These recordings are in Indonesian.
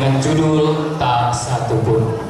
dengan judul Tak Satupun.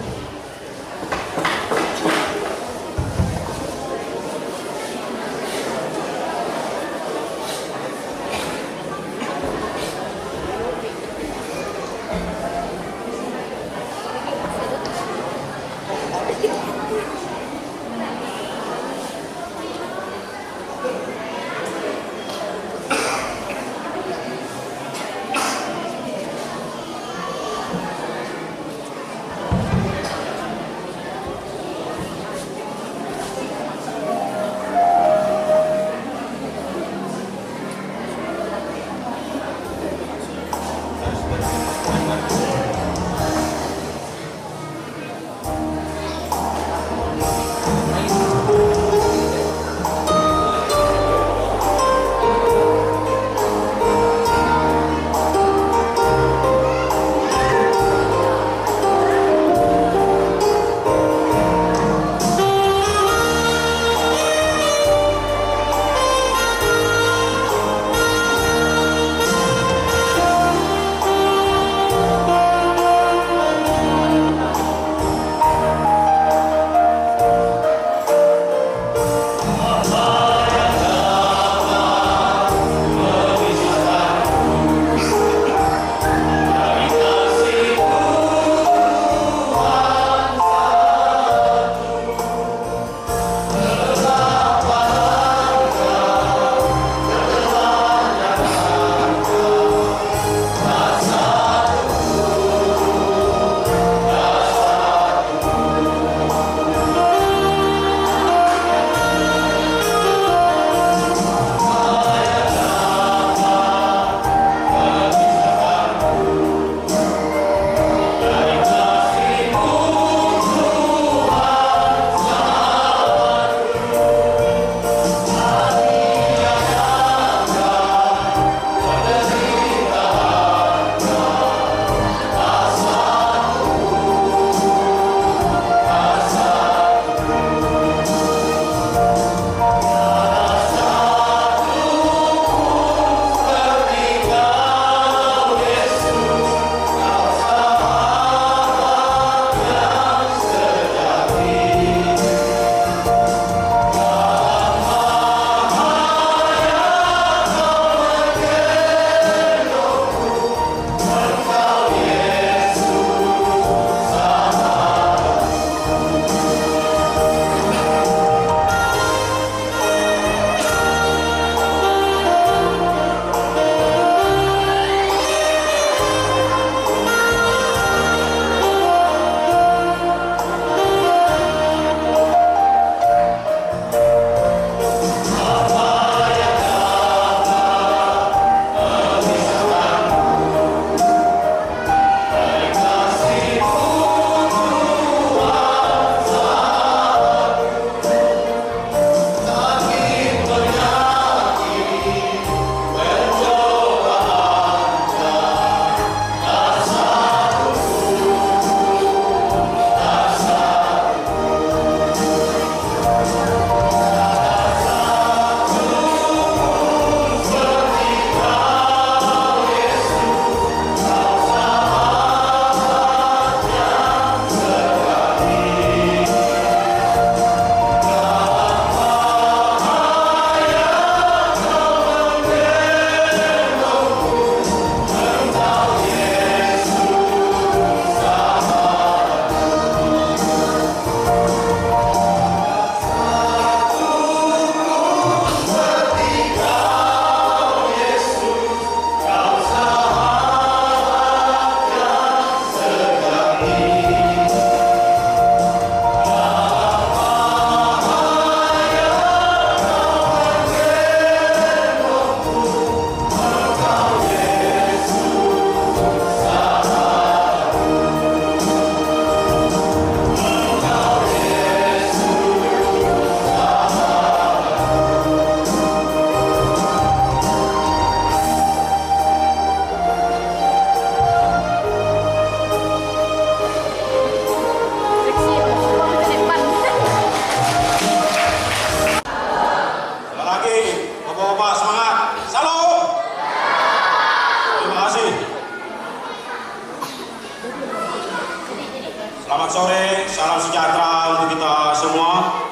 sore, salam sejahtera untuk kita semua.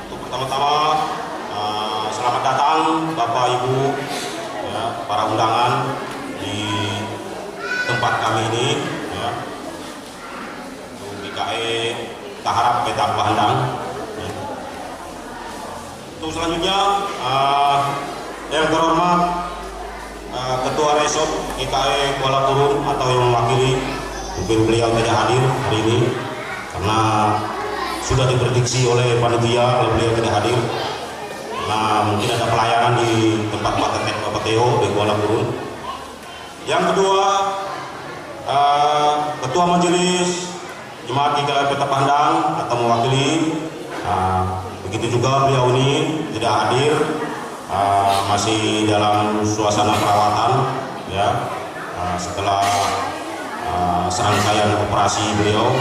Untuk pertama-tama, selamat datang Bapak Ibu, ya, para undangan di tempat kami ini, ya, untuk GKE Taharap Petak Bahandang. Ya. Untuk selanjutnya, yang terhormat Ketua Resort GKE Kuala Turun atau yang mewakili, mungkin beliau tidak hadir hari ini karena sudah diprediksi oleh panitia kalau beliau tidak hadir. Nah, mungkin ada pelayanan di tempat Pak Teo di Kuala Turun. Yang kedua, Ketua Majelis Jemaat GKE Petak Bahandang atau mewakili. Begitu juga beliau ini tidak hadir, masih dalam suasana perawatan, ya, setelah serangkaian operasi beliau.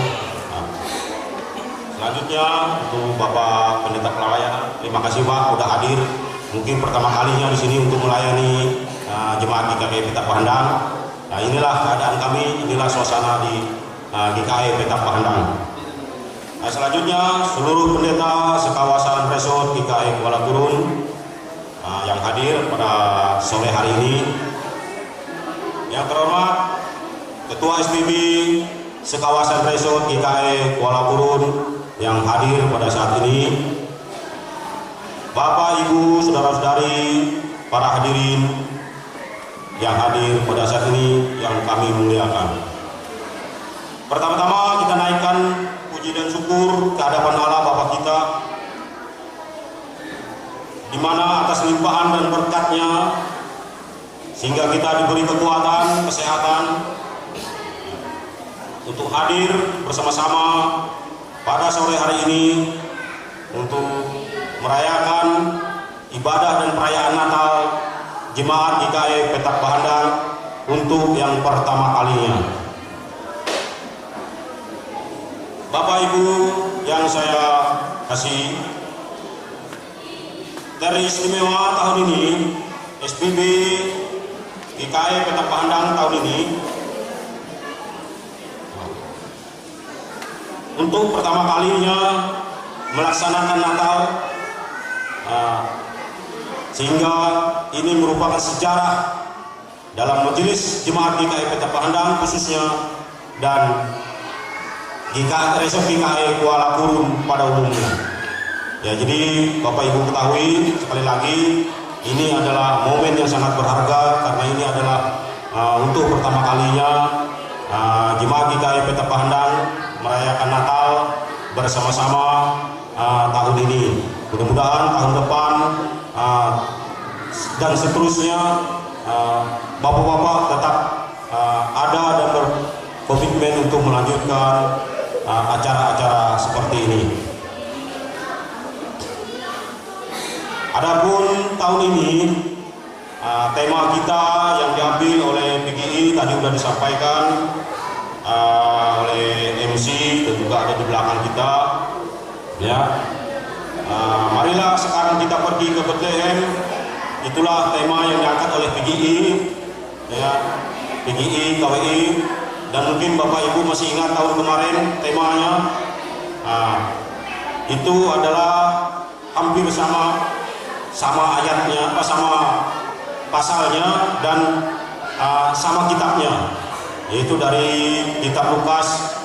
Selanjutnya untuk Bapak Pendeta Pelayanan, terima kasih Pak sudah hadir. Mungkin pertama kalinya di sini untuk melayani jemaat GKE Petak Bahandang. Nah, inilah keadaan kami, inilah suasana di GKE Petak Bahandang. Nah, selanjutnya seluruh pendeta sekawasan resort GKE Kuala Turun yang hadir pada sore hari ini. Yang terhormat Ketua SPB sekawasan resort GKE Kuala Turun yang hadir pada saat ini, Bapak, Ibu, saudara-saudari, para hadirin yang hadir pada saat ini yang kami muliakan. Pertama-tama kita naikkan puji dan syukur ke hadapan Allah Bapa kita, di mana atas limpahan dan berkat-Nya sehingga kita diberi kekuatan, kesehatan untuk hadir bersama-sama pada sore hari ini untuk merayakan ibadah dan perayaan Natal Jemaat GKE Petak Bahandang untuk yang pertama kalinya. Bapak Ibu yang saya kasih, teristimewa tahun ini SPB GKE Petak Bahandang tahun ini untuk pertama kalinya melaksanakan Natal, sehingga ini merupakan sejarah dalam majelis jemaat GKE Petak Bahandang khususnya dan Resort GKE Kuala Turun pada umumnya. Ya, jadi Bapak Ibu ketahui sekali lagi ini adalah momen yang sangat berharga karena ini adalah untuk pertama kalinya jemaat GKE Petak Bahandang merayakan Natal bersama-sama tahun ini. Mudah-mudahan tahun depan dan seterusnya Bapak-bapak tetap ada dan berkomitmen untuk melanjutkan acara-acara seperti ini. Adapun tahun ini tema kita yang diambil oleh PGI tadi sudah disampaikan oleh MC dan juga ada di belakang kita, ya. Marilah sekarang kita pergi ke Bethlehem. Itulah tema yang diangkat oleh PGI, ya, PGI, KWI, dan mungkin Bapak Ibu masih ingat tahun kemarin temanya. Itu adalah hampir sama ayatnya, sama pasalnya dan sama kitabnya, yaitu dari kitab Lukas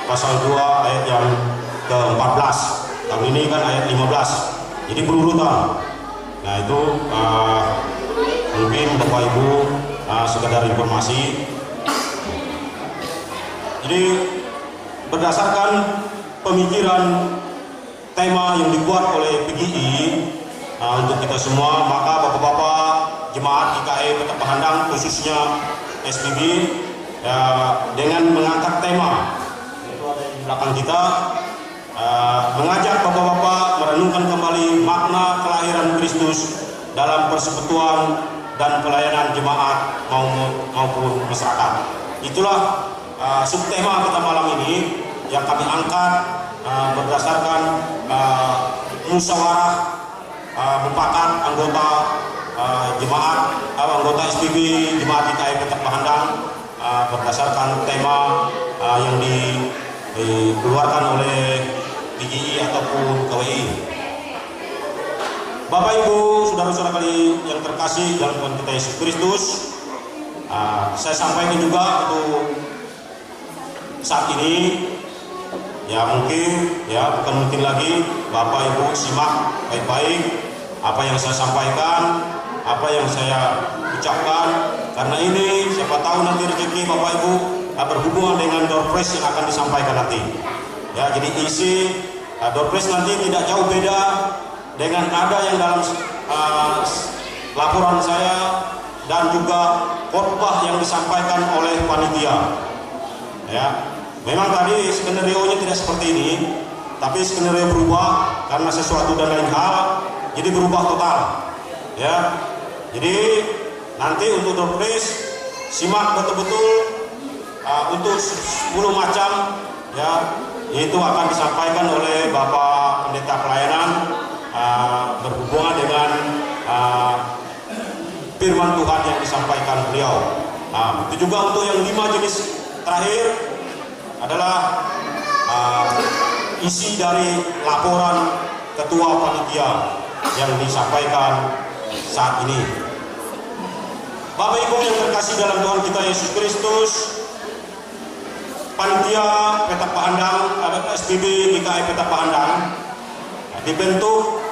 pasal 2 ayat yang ke-14. Tahun ini kan ayat 15, jadi berurutan. Nah, itu mungkin Bapak Ibu sekedar informasi. Jadi berdasarkan pemikiran tema yang dibuat oleh PGI untuk kita semua, maka Bapak-bapak jemaat GKE Petak Bahandang khususnya SPB dengan mengangkat tema itu ada di belakang kita, mengajak Bapak-bapak merenungkan kembali makna kelahiran Kristus dalam persekutuan dan pelayanan jemaat maupun masyarakat. Itulah subtema kita malam ini yang kami angkat berdasarkan musyawarah mufakat anggota jemaat, anggota SPB Jemaat GKE Petak Bahandang berdasarkan tema yang dikeluarkan oleh PGI ataupun KWI. Bapak Ibu, saudara-saudara kali yang terkasih dalam Tuhan kita Yesus Kristus, saya sampaikan juga untuk saat ini, ya mungkin, ya bukan mungkin lagi, Bapak Ibu simak baik-baik apa yang saya sampaikan, apa yang saya ucapkan, karena ini siapa tahu nanti rezeki Bapak Ibu berhubungan dengan door prize yang akan disampaikan nanti. Ya, jadi isi door prize nanti tidak jauh beda dengan ada yang dalam laporan saya dan juga khotbah yang disampaikan oleh panitia. Ya, memang tadi skenario-nya tidak seperti ini, tapi skenario berubah karena sesuatu dan lain hal, jadi berubah total. Ya, jadi nanti untuk door prize simak betul-betul untuk 10 macam, ya, itu akan disampaikan oleh Bapak Pendeta Pelayanan berhubungan dengan firman Tuhan yang disampaikan beliau. Itu juga untuk yang 5 jenis terakhir adalah isi dari laporan ketua panitia yang disampaikan saat ini. Bapak Ibu yang terkasih dalam Tuhan kita Yesus Kristus, panitia Petak Pahandang atau SPB GKI Petak Pahandang dibentuk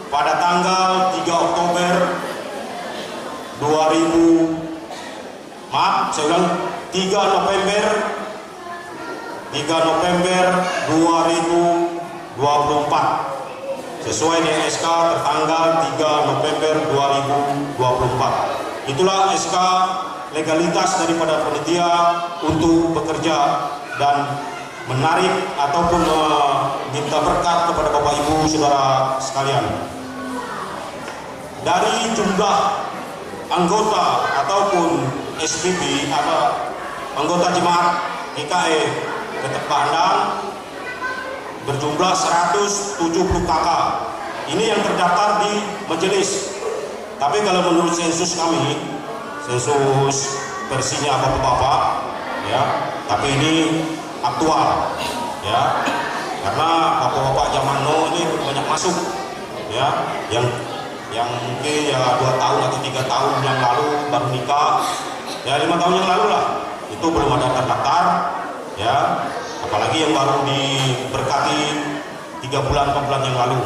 pada tanggal 3 Oktober 3 November 2024 sesuai dengan SK tertanggal 3 November 2024. Itulah SK legalitas daripada panitia untuk bekerja dan menarik ataupun minta berkat kepada Bapak Ibu Saudara sekalian. Dari jumlah anggota ataupun SPB atau anggota jemaat GKI Petak Pahandang berjumlah 170 kakak. Ini yang terdaftar di majelis. Tapi kalau menurut sensus kami, sensus versinya bapak-bapak, ya, tapi ini aktual, ya, karena bapak-bapak zaman now ini banyak masuk, ya, yang mungkin ya 2 tahun atau 3 tahun yang lalu baru nikah, ya 5 tahun yang lalu lah, itu belum ada terdaftar, ya, apalagi yang baru diberkati 3 bulan 4 bulan yang lalu.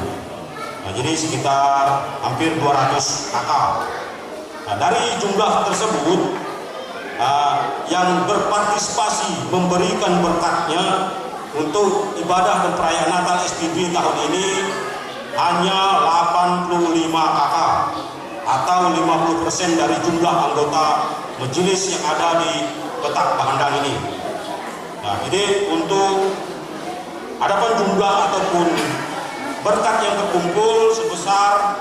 Nah, jadi sekitar hampir 200 kakak. Nah, dari jumlah tersebut yang berpartisipasi memberikan berkatnya untuk ibadah dan perayaan Natal SPB tahun ini hanya 85 kakak atau 50% dari jumlah anggota majelis yang ada di Petak Pahandang ini. Nah, jadi untuk adapun jumlah ataupun berkat yang terkumpul sebesar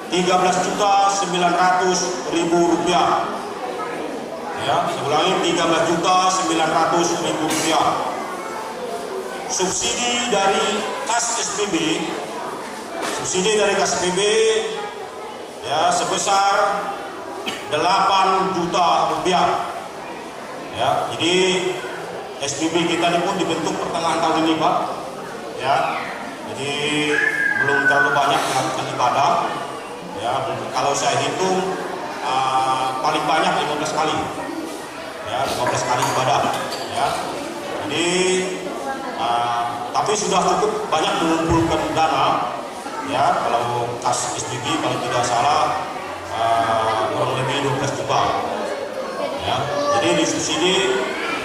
Rp13.900.000. Ya, saya ulangi, Rp13.900.000. Subsidi dari kas SPB, ya sebesar Rp8 juta. Ya, jadi SPB kita ini pun dibentuk pertengahan tahun ini, Pak. Ya, jadi belum terlalu banyak melakukan ibadah. Ya, kalau saya hitung paling banyak 15 kali. Ya, 15 kali ibadah. Ya, jadi tapi sudah cukup banyak mengumpulkan dana. Ya, kalau kas SPB kalau tidak salah kurang lebih 12 juta. Ya, jadi disubsidi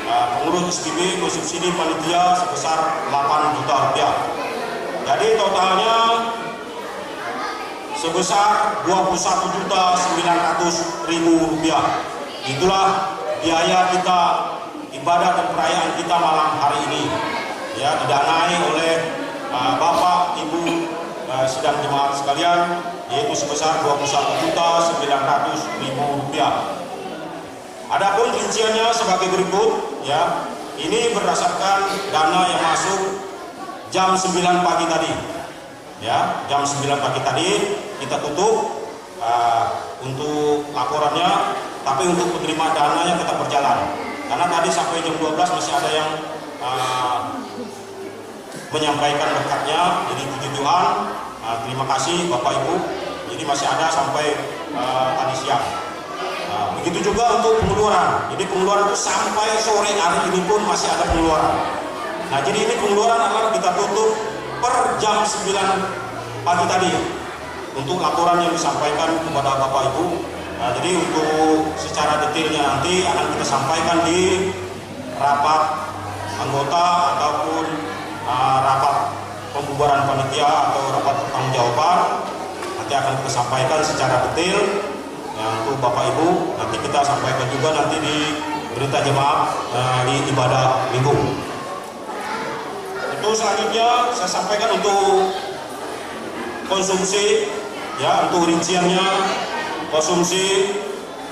pengurus SPB mensubsidi panitia sebesar Rp8 juta. Jadi totalnya sebesar Rp21.900.000. Itulah biaya kita ibadah dan perayaan kita malam hari ini. Ya, didanai oleh Bapak Ibu sidang jemaat sekalian, yaitu sebesar Rp21.900.000. Adapun rinciannya sebagai berikut, ya. Ini berdasarkan dana yang masuk jam 9 pagi tadi. Ya, jam 9 pagi tadi kita tutup untuk laporannya, tapi untuk penerima dananya tetap berjalan. Karena tadi sampai jam 12 masih ada yang menyampaikan berkatnya. Jadi puji Tuhan, terima kasih Bapak Ibu. Jadi masih ada sampai tadi siang. Begitu juga untuk pengeluaran. Jadi pengeluaran itu sampai sore hari ini pun masih ada pengeluaran. Nah, jadi ini pengeluaran adalah kita tutup per jam 9 pagi tadi untuk laporan yang disampaikan kepada Bapak Ibu. Nah, jadi untuk secara detailnya nanti akan kita sampaikan di rapat anggota ataupun rapat pembubaran panitia atau rapat pertanggungjawaban. Nanti akan kita sampaikan secara detail untuk Bapak Ibu. Nanti kita sampaikan juga nanti di berita jemaat di ibadah minggu. Itu selanjutnya saya sampaikan untuk konsumsi, ya, untuk rinciannya konsumsi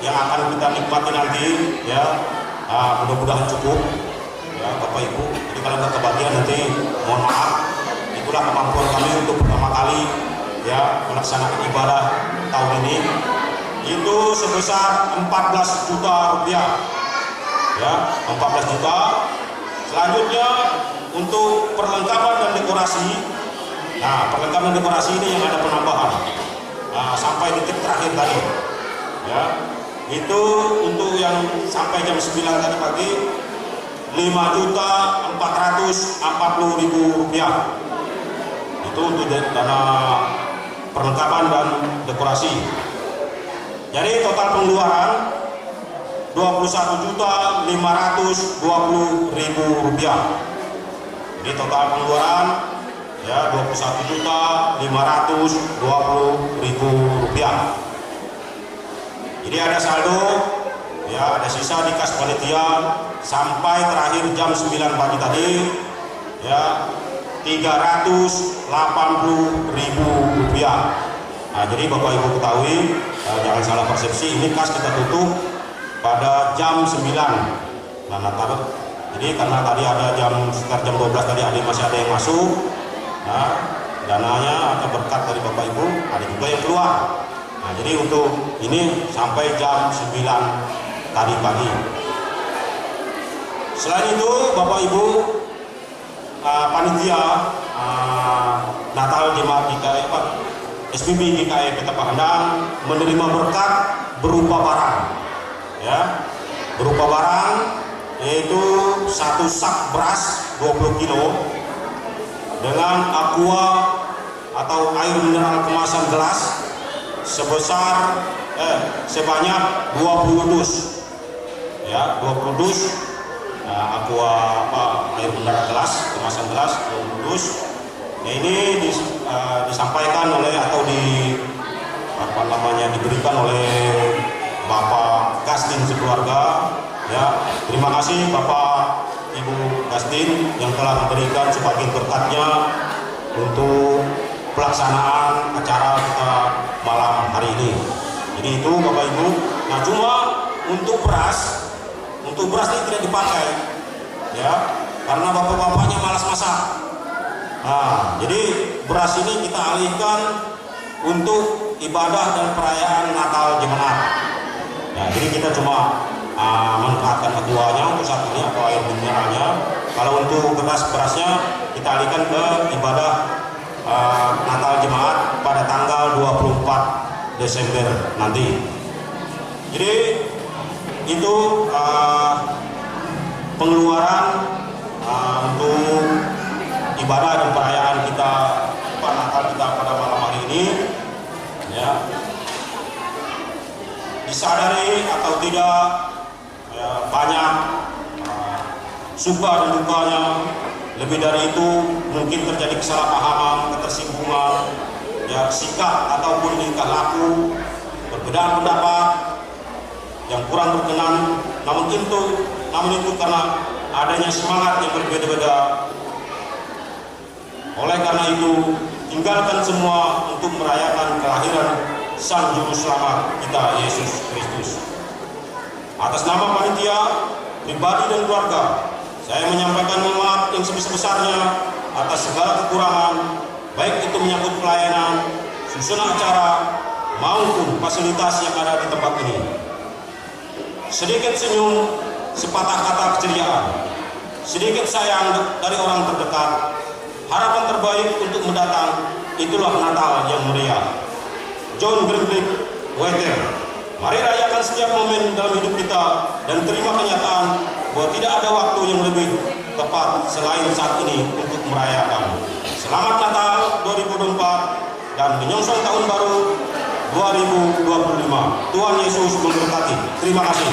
yang akan kita nikmati nanti, ya, mudah-mudahan cukup, ya Bapak Ibu. Jadi kalau nggak kebagian nanti mohon maaf. Itulah kemampuan kami untuk pertama kali, ya, melaksanakan ibadah tahun ini. Itu sebesar 14 juta rupiah, ya, 14 juta. Selanjutnya untuk perlengkapan dan dekorasi. Nah, perlengkapan dan dekorasi ini yang ada penambahan. Sampai detik terakhir tadi, ya, itu untuk yang sampai jam 9 tadi pagi 5.440.000 rupiah. Itu untuk dana perlengkapan dan dekorasi. Jadi total pengeluaran 21.520.000 rupiah. Jadi total pengeluaran, ya, 21.520.000 rupiah. Jadi ada saldo, ya, ada sisa di kas panitia sampai terakhir jam 9 pagi tadi, ya, 380.000 rupiah. Nah, jadi Bapak Ibu ketahui, jangan salah persepsi, ini kas kita tutup pada jam 9. Nah, jadi karena tadi ada sekitar jam 12 tadi masih ada yang masuk. Nah, dananya atau berkat dari Bapak Ibu ada juga yang keluar. Nah, jadi untuk ini sampai jam 9 tadi pagi. Selain itu, Bapak Ibu, panitia Natal Jemaat GKI SPB GKI Kota Pahandang menerima berkat berupa barang, ya, berupa barang, yaitu satu sak beras 20 kilo dengan aqua atau air mineral kemasan gelas sebanyak 20 dus, ya, 20 dus. Aqua air mineral gelas kemasan gelas 20 dus. Nah, ini disampaikan oleh atau diberikan oleh Bapak Gastin sekeluarga, ya. Terima kasih Bapak Ibu Gastin yang telah memberikan sebagian berkatnya untuk pelaksanaan acara kita malam hari ini. Jadi itu Bapak Ibu. Nah, cuma untuk beras ini tidak dipakai, ya, karena bapak-bapaknya malas masak. Nah, jadi beras ini kita alihkan untuk ibadah dan perayaan Natal Jemaat. Nah, jadi kita cuma manfaatkan aquanya untuk saat ini atau air mineralnya. Kalau untuk berasnya kita alihkan ke ibadah Natal Jemaat pada tanggal 24 Desember nanti. Jadi itu pengeluaran untuk ibadah dan perayaan kita Natal kita pada malam hari ini, ya. Disadari atau tidak, ya, banyak suka dan dukanya. Lebih dari itu mungkin terjadi kesalahpahaman, ketersinggungan, ya, sikap ataupun tingkah laku, perbedaan pendapat yang kurang berkenan. Namun itu karena adanya semangat yang berbeda-beda. Oleh karena itu, tinggalkan semua untuk merayakan kelahiran Sang Juru Selamat kita, Yesus Kristus. Atas nama panitia, pribadi dan keluarga, saya menyampaikan mohon maaf yang sebesar-besarnya atas segala kekurangan, baik itu menyangkut pelayanan, susunan acara, maupun fasilitas yang ada di tempat ini. Sedikit senyum sepatah kata keceriaan, sedikit sayang dari orang terdekat, harapan terbaik untuk mendatang, itulah Natal yang meriah. John Greenleaf Whittier. Mari rayakan setiap momen dalam hidup kita dan terima kenyataan bahwa tidak ada waktu yang lebih tepat selain saat ini untuk merayakan. Selamat Natal 2024 dan menyongsong tahun baru 2025. Tuhan Yesus memberkati. Terima kasih.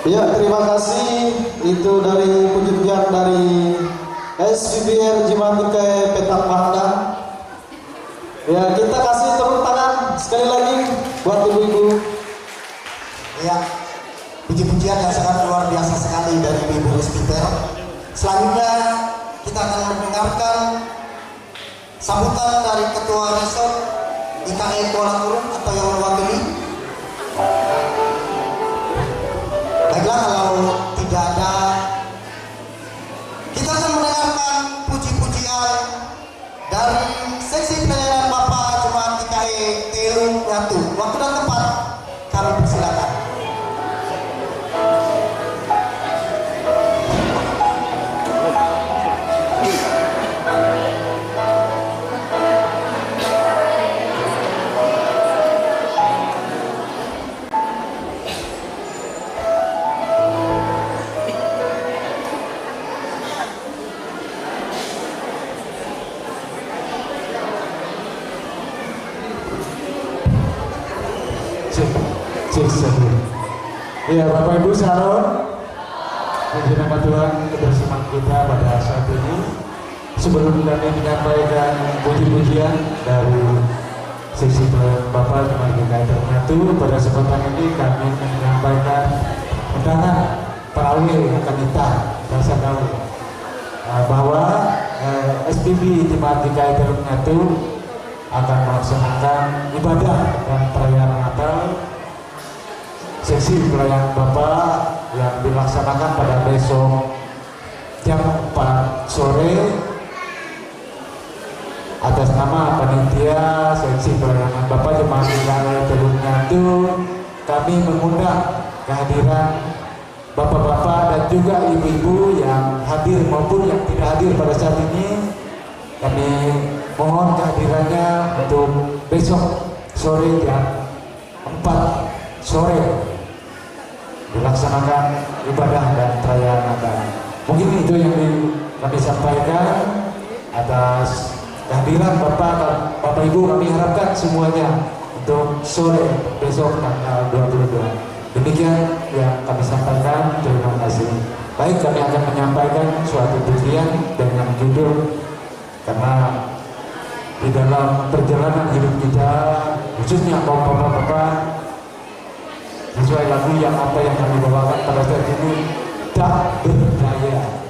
Ya, terima kasih. Itu dari puji-pujian dari SPBR Jimatike Petak Bangda. Ya, kita kasih tepuk tangan sekali lagi buat ibu-ibu. Ya, puji-pujian yang sangat luar biasa sekali dari Ibu Speaker. Selanjutnya kita akan mendengarkan sambutan dari Ketua Resort IKE Kuala Turun atau yang mewakili. Baiklah, kalau tidak ada, kita akan mendengarkan puji-pujian dari seksi pelayanan Bapak Jemaat IKE Teluk Ngatu. Waktu dan tempat kami persilakan. Ya, Bapak Ibu Saron, puji nama Tuhan kebersamaan kita pada saat ini. Sebelum kami menyampaikan puji-pujian dari sisi Bapak Jemaat IKE Teluk Ngatu, pada kesempatan ini kami menyampaikan undangan Pak Awil yang kami rasa tahu bahwa SPB Jemaat IKE Teluk Ngatu akan melaksanakan ibadah dan perayaan Natal sesi pelayanan Bapak yang dilaksanakan pada besok jam 4 sore atas nama panitia seksi pelayanan Bapak Jemaat IKE Teluk Ngatu. Kami mengundang kehadiran bapak-bapak dan juga ibu-ibu yang hadir maupun yang tidak hadir pada saat ini. Kami mohon kehadirannya untuk besok sore jam 4 sore dilaksanakan ibadah dan perayaan Natal. Mungkin itu yang kami sampaikan atas kehadiran Bapak Ibu. Kami harapkan semuanya untuk sore besok tanggal 22. Demikian yang kami sampaikan. Terima kasih. Baik, kami akan menyampaikan suatu pujian dengan judul, karena di dalam perjalanan hidup kita, khususnya kaum bapak-bapak, sesuai lagu yang apa yang kami bawakan pada saat ini, tak berdaya.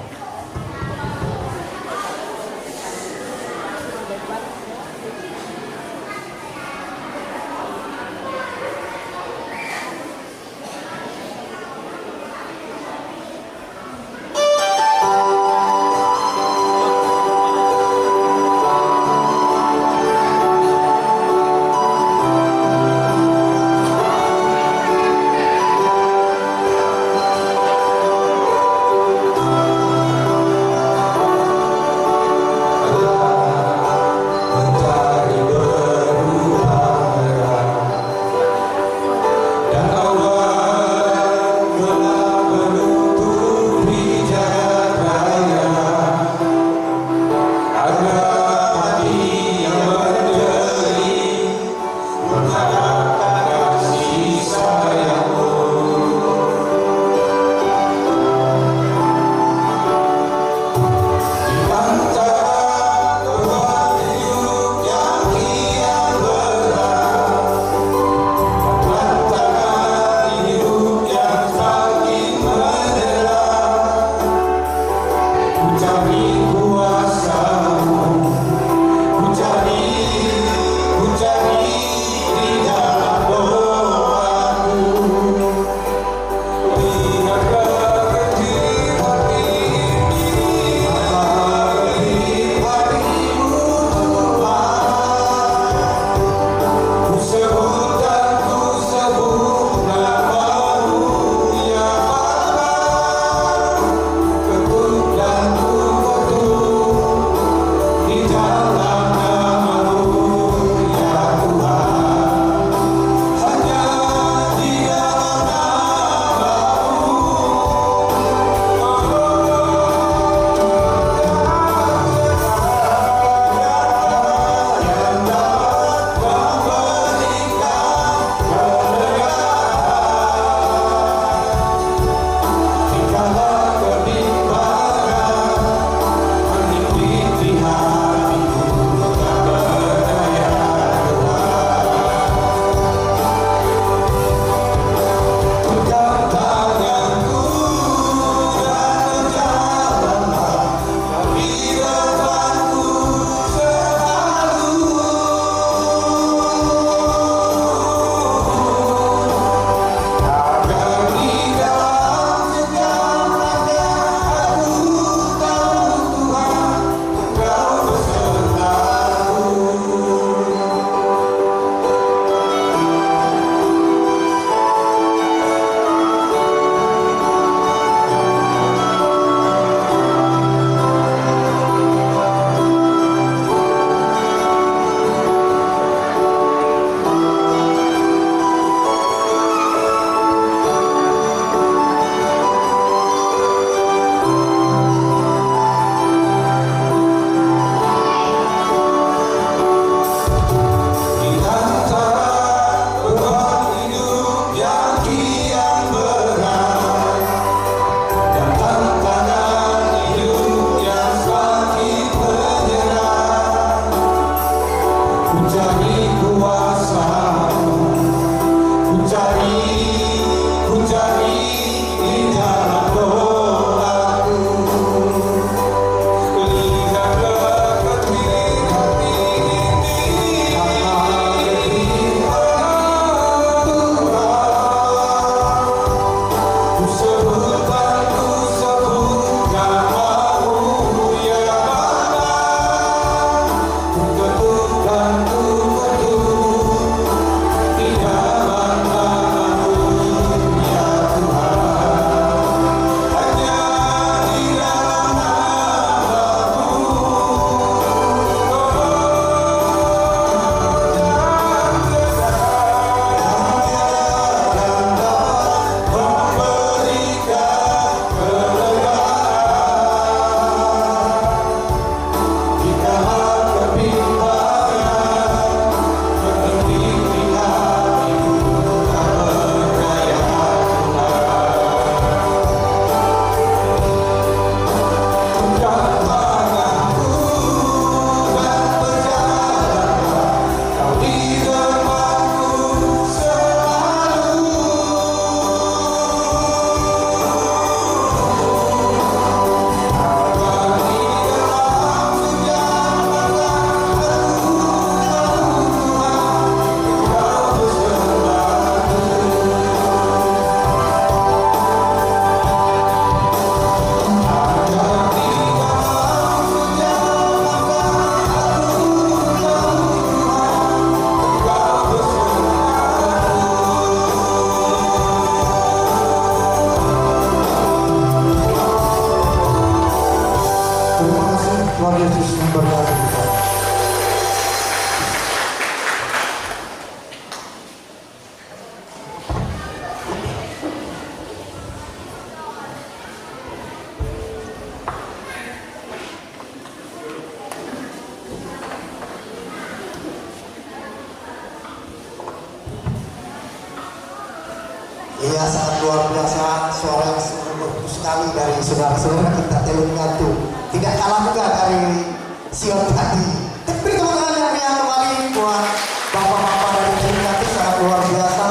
Iya, sangat luar biasa, suara yang sungguh merdu sekali dari saudara-saudara kita Teluk Ngatu. Tidak kalah juga dari Sion tadi. Beri tepuk tangan yang meriah kembali buat bapak-bapak dari Teluk Ngatu, sangat luar biasa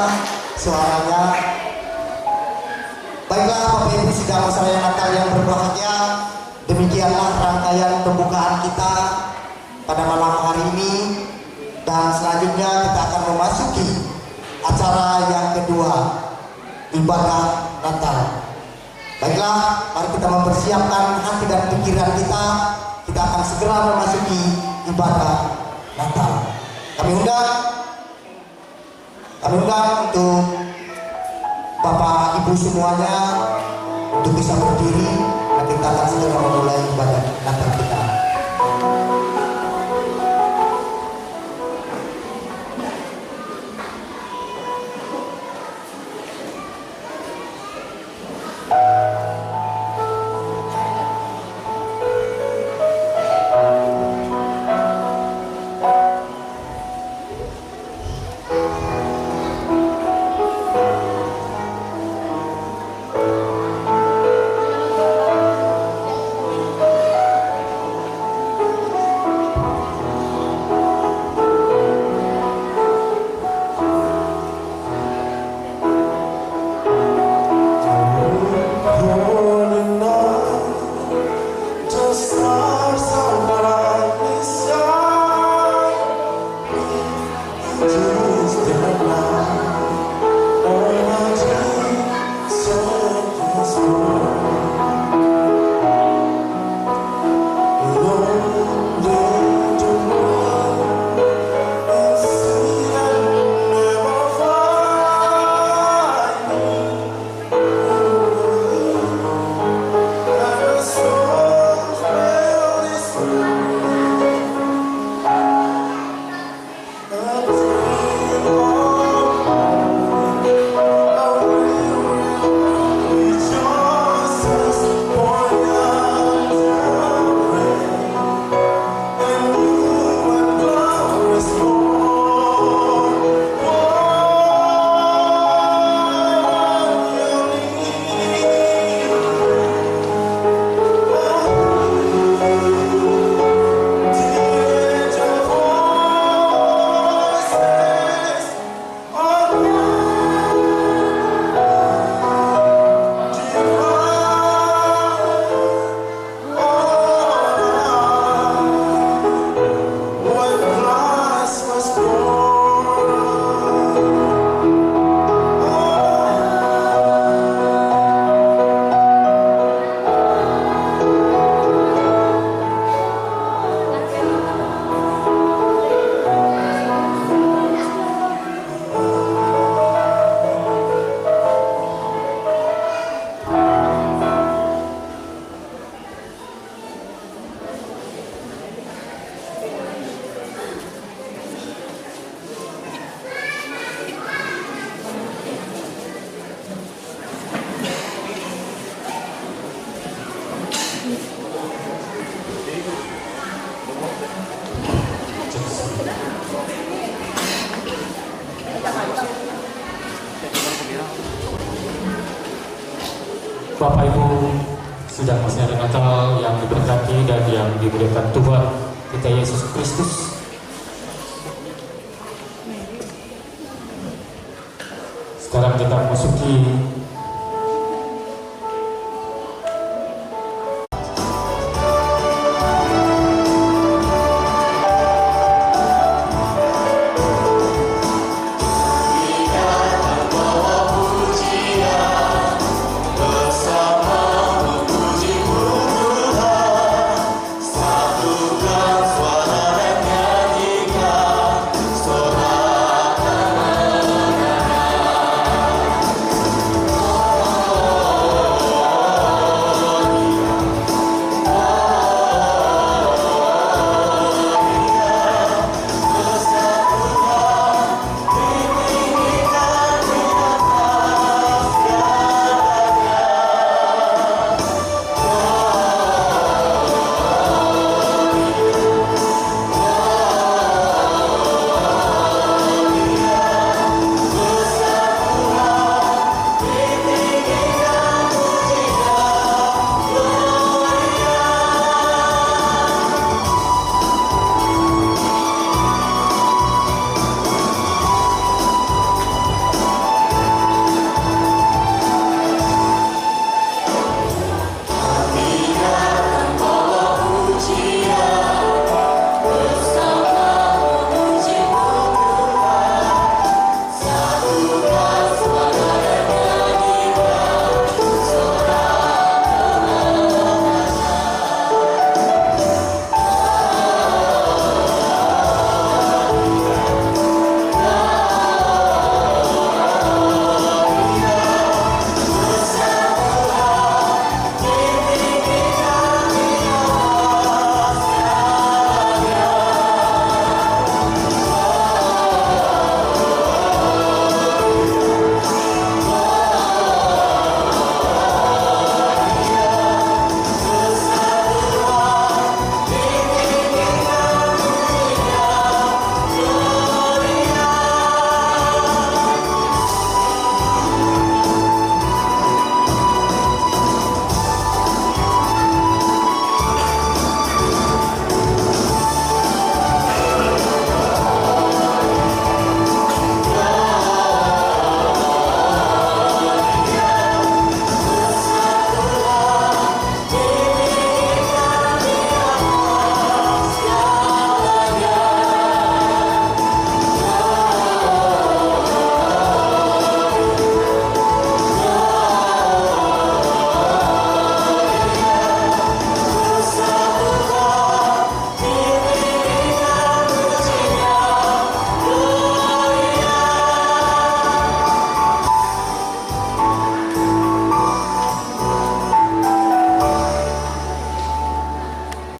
suaranya. Baiklah Bapak Ibu sidang masyarakat Natal yang berbahagia, demikianlah rangkaian pembukaan kita pada malam hari ini, dan selanjutnya kita akan memasuki acara yang kedua, ibadah Natal. Baiklah, mari kita mempersiapkan hati dan pikiran kita. Kita akan segera memasuki ibadah Natal. Kami undang untuk Bapak Ibu semuanya untuk bisa berdiri, dan kita akan segera memulai ibadah Natal kita. Bapak Ibu sidang masyarakat Natal yang diberkati dan yang dimuliakan Tuhan kita Yesus Kristus. Sekarang kita memasuki